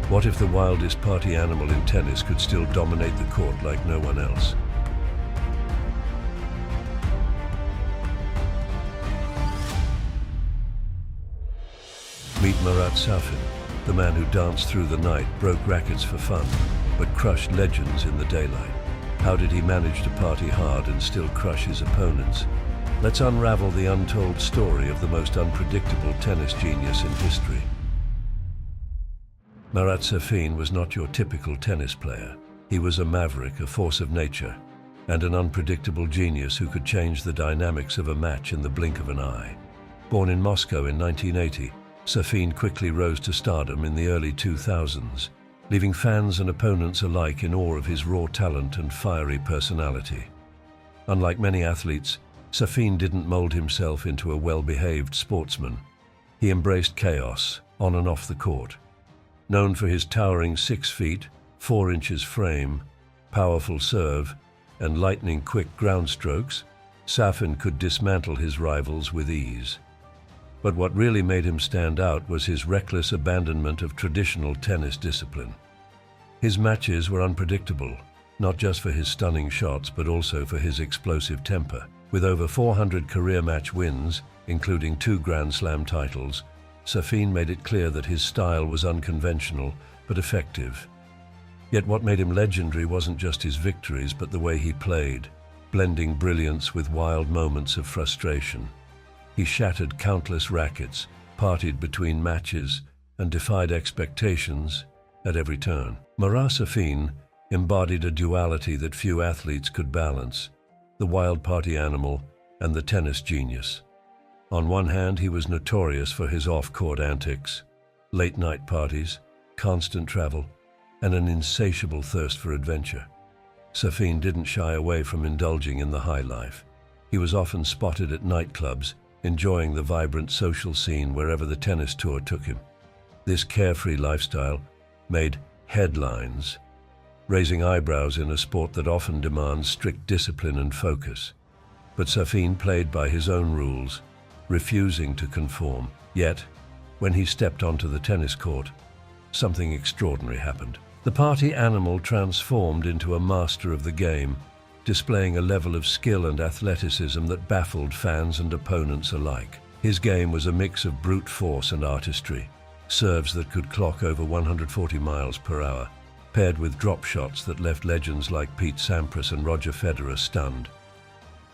What if the wildest party animal in tennis could still dominate the court like no one else? Meet Marat Safin, the man who danced through the night, broke rackets for fun, but crushed legends in the daylight. How did he manage to party hard and still crush his opponents? Let's unravel the untold story of the most unpredictable tennis genius in history. Marat Safin was not your typical tennis player. He was a maverick, a force of nature, and an unpredictable genius who could change the dynamics of a match in the blink of an eye. Born in Moscow in 1980, Safin quickly rose to stardom in the early 2000s, leaving fans and opponents alike in awe of his raw talent and fiery personality. Unlike many athletes, Safin didn't mold himself into a well-behaved sportsman. He embraced chaos, on and off the court. Known for his towering 6 feet, 4 inches frame, powerful serve, and lightning-quick ground strokes, Safin could dismantle his rivals with ease. But what really made him stand out was his reckless abandonment of traditional tennis discipline. His matches were unpredictable, not just for his stunning shots, but also for his explosive temper. With over 400 career match wins, including 2 Grand Slam titles, Safin made it clear that his style was unconventional, but effective. Yet what made him legendary wasn't just his victories, but the way he played, blending brilliance with wild moments of frustration. He shattered countless rackets, partied between matches, and defied expectations at every turn. Marat Safin embodied a duality that few athletes could balance: the wild party animal and the tennis genius. On one hand, he was notorious for his off-court antics, late-night parties, constant travel, and an insatiable thirst for adventure. Safin didn't shy away from indulging in the high life. He was often spotted at nightclubs, enjoying the vibrant social scene wherever the tennis tour took him. This carefree lifestyle made headlines, raising eyebrows in a sport that often demands strict discipline and focus. But Safin played by his own rules, refusing to conform. Yet, when he stepped onto the tennis court, something extraordinary happened. The party animal transformed into a master of the game, displaying a level of skill and athleticism that baffled fans and opponents alike. His game was a mix of brute force and artistry, serves that could clock over 140 miles per hour, paired with drop shots that left legends like Pete Sampras and Roger Federer stunned.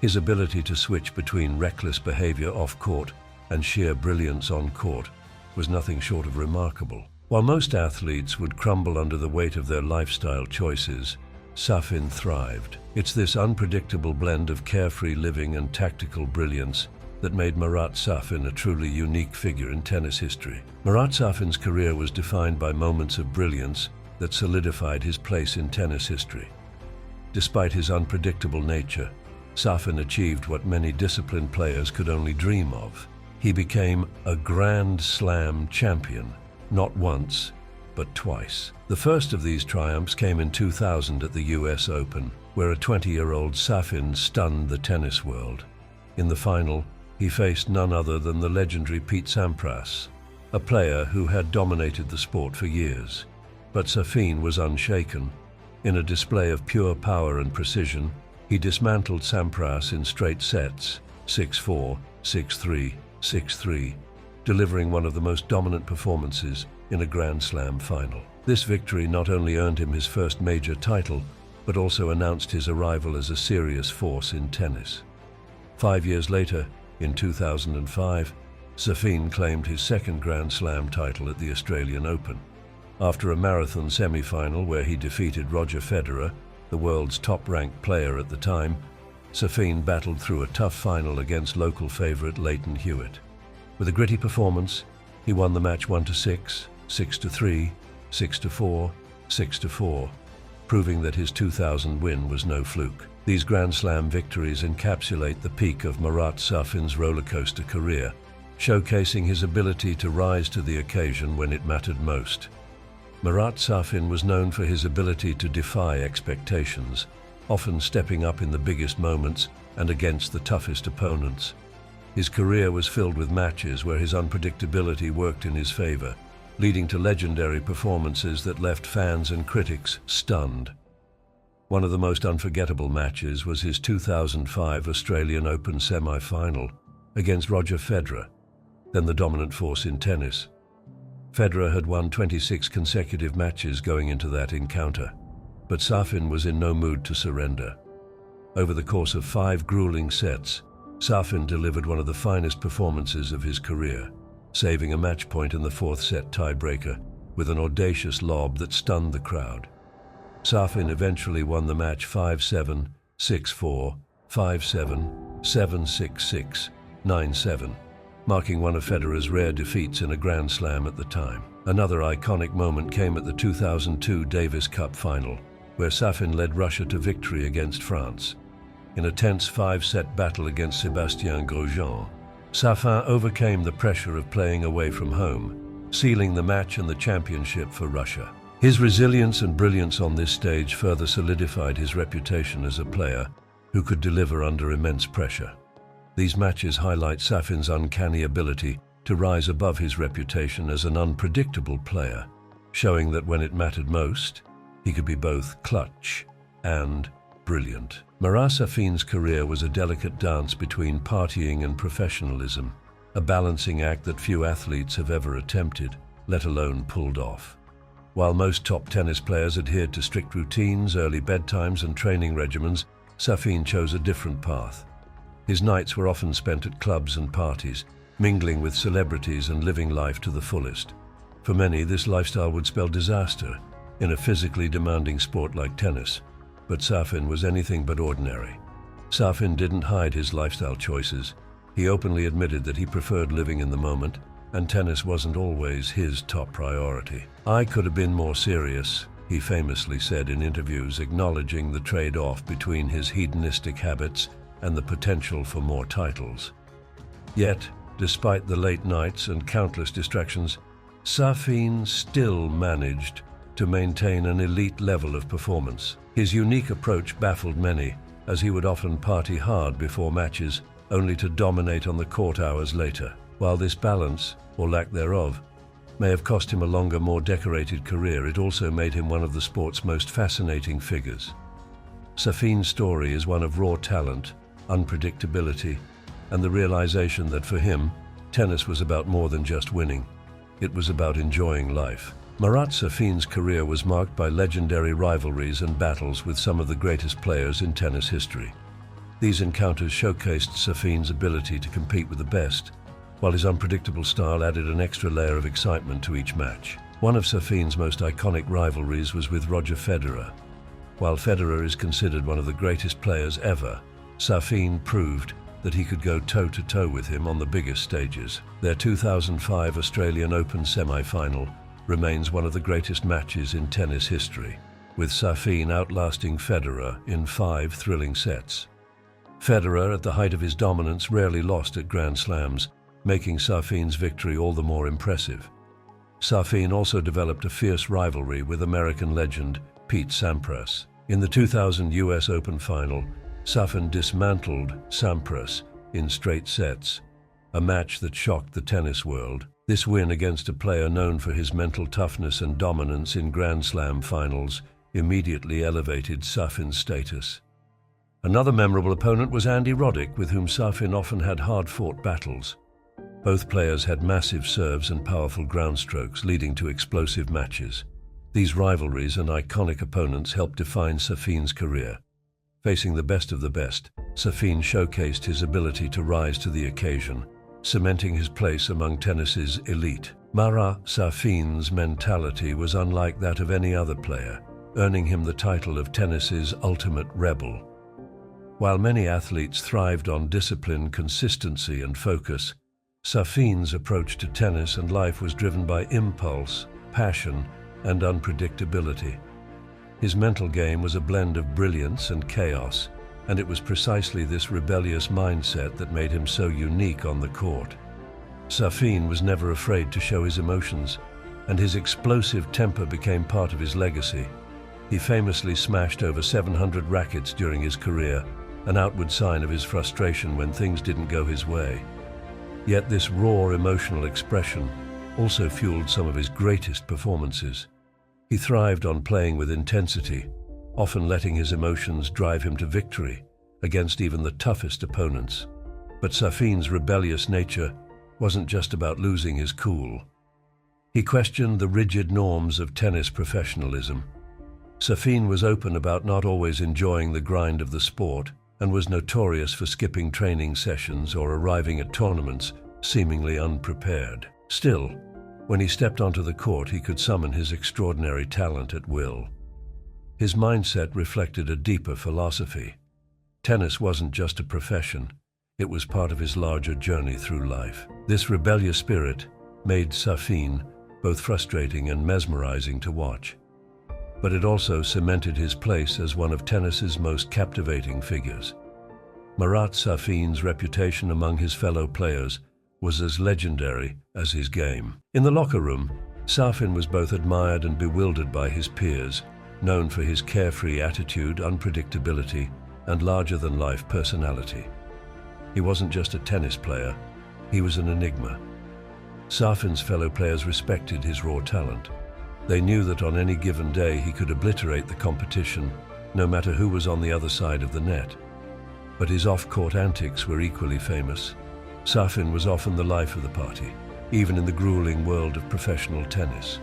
His ability to switch between reckless behavior off-court and sheer brilliance on-court was nothing short of remarkable. While most athletes would crumble under the weight of their lifestyle choices, Safin thrived. It's this unpredictable blend of carefree living and tactical brilliance that made Marat Safin a truly unique figure in tennis history. Marat Safin's career was defined by moments of brilliance that solidified his place in tennis history. Despite his unpredictable nature, Safin achieved what many disciplined players could only dream of. He became a Grand Slam champion, not once, but twice. The first of these triumphs came in 2000 at the US Open, where a 20-year-old Safin stunned the tennis world. In the final, he faced none other than the legendary Pete Sampras, a player who had dominated the sport for years. But Safin was unshaken. In a display of pure power and precision, he dismantled Sampras in straight sets, 6-4, 6-3, 6-3, delivering one of the most dominant performances in a Grand Slam final. This victory not only earned him his first major title, but also announced his arrival as a serious force in tennis. 5 years later, in 2005, Safin claimed his second Grand Slam title at the Australian Open. After a marathon semi-final where he defeated Roger Federer, the world's top-ranked player at the time, Safin battled through a tough final against local favourite Lleyton Hewitt. With a gritty performance, he won the match 1-6, 6-3, 6-4, 6-4, proving that his 2000 win was no fluke. These Grand Slam victories encapsulate the peak of Marat Safin's rollercoaster career, showcasing his ability to rise to the occasion when it mattered most. Marat Safin was known for his ability to defy expectations, often stepping up in the biggest moments and against the toughest opponents. His career was filled with matches where his unpredictability worked in his favor, leading to legendary performances that left fans and critics stunned. One of the most unforgettable matches was his 2005 Australian Open semi-final against Roger Federer, then the dominant force in tennis. Federer had won 26 consecutive matches going into that encounter, but Safin was in no mood to surrender. Over the course of 5 grueling sets, Safin delivered one of the finest performances of his career, saving a match point in the 4th set tiebreaker with an audacious lob that stunned the crowd. Safin eventually won the match 5-7, 6-4, 5-7, 7-6-6, 9-7, marking one of Federer's rare defeats in a Grand Slam at the time. Another iconic moment came at the 2002 Davis Cup final, where Safin led Russia to victory against France. In a tense 5-set battle against Sébastien Grosjean, Safin overcame the pressure of playing away from home, sealing the match and the championship for Russia. His resilience and brilliance on this stage further solidified his reputation as a player who could deliver under immense pressure. These matches highlight Safin's uncanny ability to rise above his reputation as an unpredictable player, showing that when it mattered most, he could be both clutch and brilliant. Marat Safin's career was a delicate dance between partying and professionalism, a balancing act that few athletes have ever attempted, let alone pulled off. While most top tennis players adhered to strict routines, early bedtimes, and training regimens, Safin chose a different path. His nights were often spent at clubs and parties, mingling with celebrities and living life to the fullest. For many, this lifestyle would spell disaster in a physically demanding sport like tennis, but Safin was anything but ordinary. Safin didn't hide his lifestyle choices. He openly admitted that he preferred living in the moment, and tennis wasn't always his top priority. "I could have been more serious," he famously said in interviews, acknowledging the trade-off between his hedonistic habits and the potential for more titles. Yet, despite the late nights and countless distractions, Safin still managed to maintain an elite level of performance. His unique approach baffled many, as he would often party hard before matches, only to dominate on the court hours later. While this balance, or lack thereof, may have cost him a longer, more decorated career, it also made him one of the sport's most fascinating figures. Safin's story is one of raw talent, unpredictability, and the realization that for him, tennis was about more than just winning. It was about enjoying life. Marat Safin's career was marked by legendary rivalries and battles with some of the greatest players in tennis history. These encounters showcased Safin's ability to compete with the best, while his unpredictable style added an extra layer of excitement to each match. One of Safin's most iconic rivalries was with Roger Federer. While Federer is considered one of the greatest players ever, Safin proved that he could go toe-to-toe with him on the biggest stages. Their 2005 Australian Open semi-final remains one of the greatest matches in tennis history, with Safin outlasting Federer in 5 thrilling sets. Federer, at the height of his dominance, rarely lost at Grand Slams, making Safin's victory all the more impressive. Safin also developed a fierce rivalry with American legend Pete Sampras. In the 2000 US Open final, Safin dismantled Sampras in straight sets, a match that shocked the tennis world. This win against a player known for his mental toughness and dominance in Grand Slam finals immediately elevated Safin's status. Another memorable opponent was Andy Roddick, with whom Safin often had hard-fought battles. Both players had massive serves and powerful ground strokes, leading to explosive matches. These rivalries and iconic opponents helped define Safin's career. Facing the best of the best, Safin showcased his ability to rise to the occasion, cementing his place among tennis's elite. Marat Safin's mentality was unlike that of any other player, earning him the title of tennis's ultimate rebel. While many athletes thrived on discipline, consistency, and focus, Safin's approach to tennis and life was driven by impulse, passion, and unpredictability. His mental game was a blend of brilliance and chaos, and it was precisely this rebellious mindset that made him so unique on the court. Safin was never afraid to show his emotions, and his explosive temper became part of his legacy. He famously smashed over 700 rackets during his career, an outward sign of his frustration when things didn't go his way. Yet this raw emotional expression also fueled some of his greatest performances. He thrived on playing with intensity, often letting his emotions drive him to victory against even the toughest opponents. But Safin's rebellious nature wasn't just about losing his cool. He questioned the rigid norms of tennis professionalism. Safin was open about not always enjoying the grind of the sport and was notorious for skipping training sessions or arriving at tournaments seemingly unprepared. Still, when he stepped onto the court, he could summon his extraordinary talent at will. His mindset reflected a deeper philosophy. Tennis wasn't just a profession, it was part of his larger journey through life. This rebellious spirit made Safin both frustrating and mesmerizing to watch. But it also cemented his place as one of tennis's most captivating figures. Marat Safin's reputation among his fellow players was as legendary as his game. In the locker room, Safin was both admired and bewildered by his peers, known for his carefree attitude, unpredictability, and larger-than-life personality. He wasn't just a tennis player, he was an enigma. Safin's fellow players respected his raw talent. They knew that on any given day he could obliterate the competition, no matter who was on the other side of the net. But his off-court antics were equally famous. Safin was often the life of the party, even in the grueling world of professional tennis.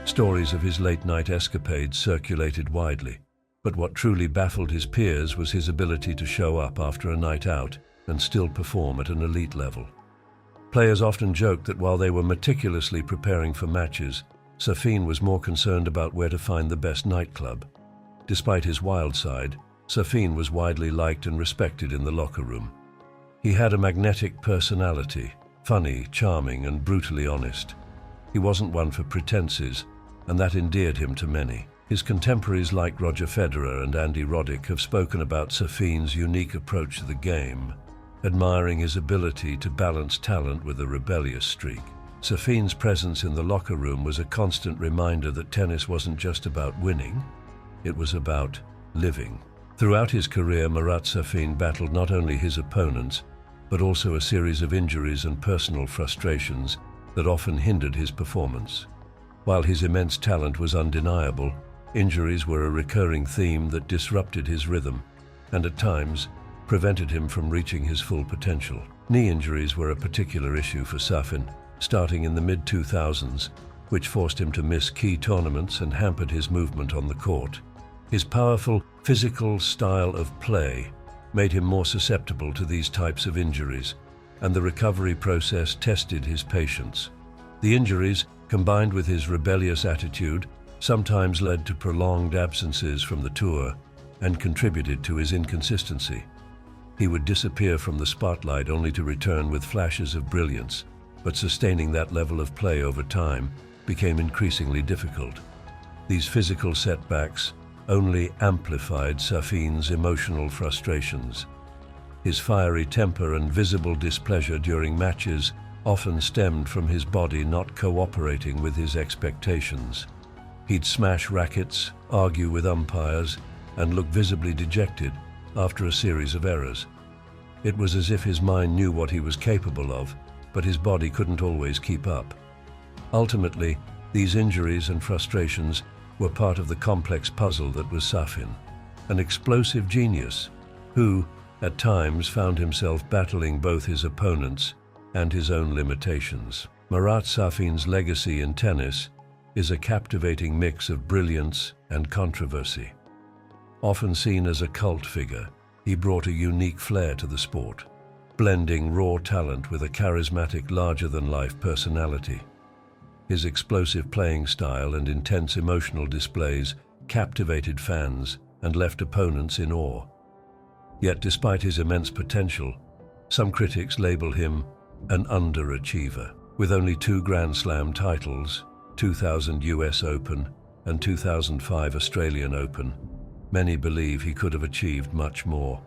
Stories of his late-night escapades circulated widely, but what truly baffled his peers was his ability to show up after a night out and still perform at an elite level. Players often joked that while they were meticulously preparing for matches, Safin was more concerned about where to find the best nightclub. Despite his wild side, Safin was widely liked and respected in the locker room. He had a magnetic personality, funny, charming, and brutally honest. He wasn't one for pretenses, and that endeared him to many. His contemporaries like Roger Federer and Andy Roddick have spoken about Safin's unique approach to the game, admiring his ability to balance talent with a rebellious streak. Safin's presence in the locker room was a constant reminder that tennis wasn't just about winning, it was about living. Throughout his career, Marat Safin battled not only his opponents, but also a series of injuries and personal frustrations that often hindered his performance. While his immense talent was undeniable, injuries were a recurring theme that disrupted his rhythm and at times prevented him from reaching his full potential. Knee injuries were a particular issue for Safin, starting in the mid-2000s, which forced him to miss key tournaments and hampered his movement on the court. His powerful, physical style of play made him more susceptible to these types of injuries, and the recovery process tested his patience. The injuries, combined with his rebellious attitude, sometimes led to prolonged absences from the tour and contributed to his inconsistency. He would disappear from the spotlight only to return with flashes of brilliance, but sustaining that level of play over time became increasingly difficult. These physical setbacks only amplified Safin's emotional frustrations. His fiery temper and visible displeasure during matches often stemmed from his body not cooperating with his expectations. He'd smash rackets, argue with umpires, and look visibly dejected after a series of errors. It was as if his mind knew what he was capable of, but his body couldn't always keep up. Ultimately, these injuries and frustrations were part of the complex puzzle that was Safin, an explosive genius who, at times, found himself battling both his opponents and his own limitations. Marat Safin's legacy in tennis is a captivating mix of brilliance and controversy. Often seen as a cult figure, he brought a unique flair to the sport, blending raw talent with a charismatic, larger-than-life personality. His explosive playing style and intense emotional displays captivated fans and left opponents in awe. Yet despite his immense potential, some critics label him an underachiever. With only 2 Grand Slam titles, 2000 US Open and 2005 Australian Open, many believe he could have achieved much more.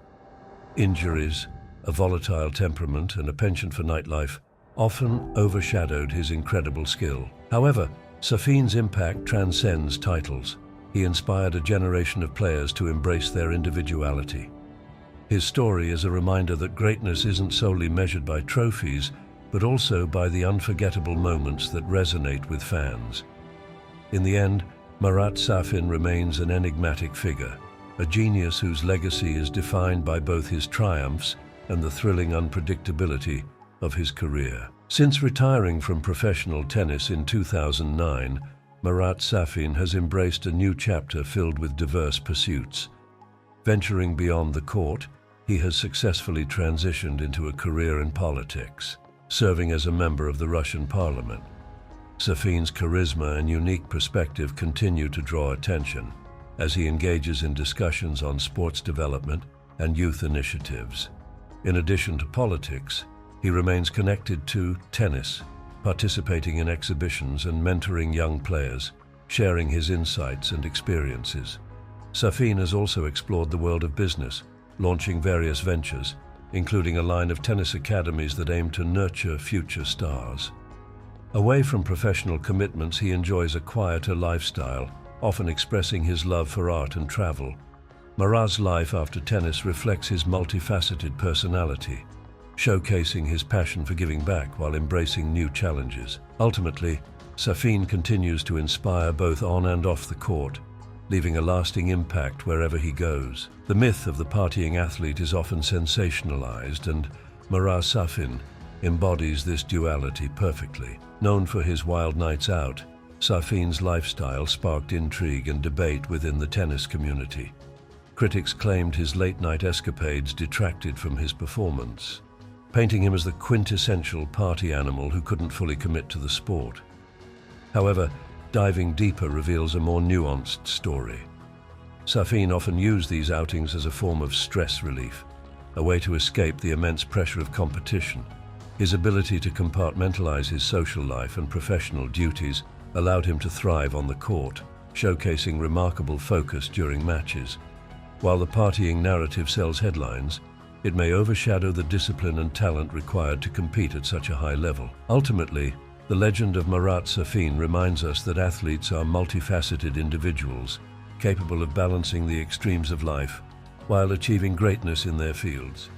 Injuries, a volatile temperament, and a penchant for nightlife often overshadowed his incredible skill. However, Safin's impact transcends titles. He inspired a generation of players to embrace their individuality. His story is a reminder that greatness isn't solely measured by trophies, but also by the unforgettable moments that resonate with fans. In the end, Marat Safin remains an enigmatic figure, a genius whose legacy is defined by both his triumphs and the thrilling unpredictability of his career. Since retiring from professional tennis in 2009, Marat Safin has embraced a new chapter filled with diverse pursuits. Venturing beyond the court, he has successfully transitioned into a career in politics, serving as a member of the Russian parliament. Safin's charisma and unique perspective continue to draw attention as he engages in discussions on sports development and youth initiatives. In addition to politics, he remains connected to tennis, participating in exhibitions and mentoring young players, sharing his insights and experiences. Safin has also explored the world of business, launching various ventures, including a line of tennis academies that aim to nurture future stars. Away from professional commitments, he enjoys a quieter lifestyle, often expressing his love for art and travel. Marat's life after tennis reflects his multifaceted personality, showcasing his passion for giving back while embracing new challenges. Ultimately, Safin continues to inspire both on and off the court, leaving a lasting impact wherever he goes. The myth of the partying athlete is often sensationalized, and Marat Safin embodies this duality perfectly. Known for his wild nights out, Safin's lifestyle sparked intrigue and debate within the tennis community. Critics claimed his late-night escapades detracted from his performance, painting him as the quintessential party animal who couldn't fully commit to the sport. However, diving deeper reveals a more nuanced story. Safin often used these outings as a form of stress relief, a way to escape the immense pressure of competition. His ability to compartmentalize his social life and professional duties allowed him to thrive on the court, showcasing remarkable focus during matches. While the partying narrative sells headlines, it may overshadow the discipline and talent required to compete at such a high level. Ultimately, the legend of Marat Safin reminds us that athletes are multifaceted individuals, capable of balancing the extremes of life while achieving greatness in their fields.